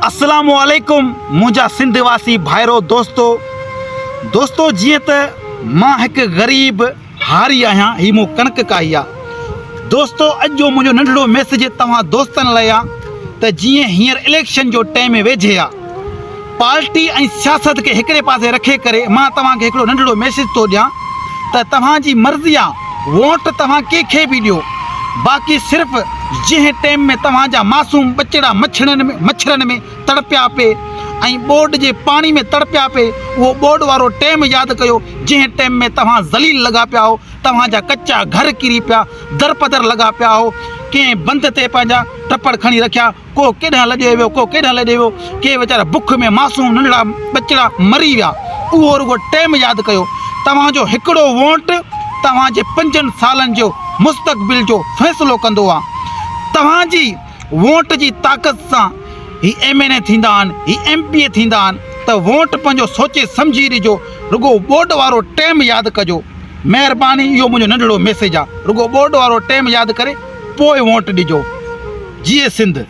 अस्सलामु अलैकुम मुझा सिंध वासी भाइरो दोस्तों जीअं त मां हिकु ग़रीब हारी आहियां ही मूं कणक काई आहे। दोस्तों अॼु जो मुंहिंजो नंढड़ो मैसेज तव्हां दोस्तनि लाइ आहे त जीअं हींअर इलेक्शन जो टाइम वेझे आहे, पार्टी ऐं सियासत खे हिकिड़े पासे रखे करे मां तव्हांखे हिकिड़ो नंढड़ो मैसेज थो ॾियां त तव्हांजी मर्ज़ी आहे, वोट तव्हां कंहिंखे बि ॾियो, बाक़ी सिर्फ़ु जंहिं टाइम में तव्हांजा मासूम बचड़ा मच्छरनि में तड़पिया पे ऐं बोड जे पाणी में तड़पिया पे, उहो बोड वारो टाइम यादि कयो जंहिं टाइम में तव्हां ज़लील लॻा पिया हो, तव्हांजा कचा घर किरी पिया, दर पदर लॻा पिया हो, कंहिं बंदि ते पंहिंजा टपड़ खणी रखिया, को केॾांहुं लॾे वियो, को केॾांहुं लॾे वियो, के वीचारा बुख में मासूम नंढड़ा बचड़ा मरी विया, उहो रुगो टाइम यादि कयो। तव्हांजो हिकिड़ो वोट तव्हांजे 5 सालनि जो मुस्तक़बिल जो फ़ैसिलो कंदो आहे। तव्हांजी वोट जी ताक़त सां ही MNA थींदा आहिनि, ही MPA थींदा आहिनि, त वोट पंहिंजो सोचे सम्झी ॾिजो, रुगो बोर्ड वारो टाइम यादि कजो। महिरबानी, इहो मुंहिंजो नंढड़ो मैसेज आहे, रुगो बोर्ड वारो टाइम यादि करे पोइ वोट ॾिजो। जीए सिंध।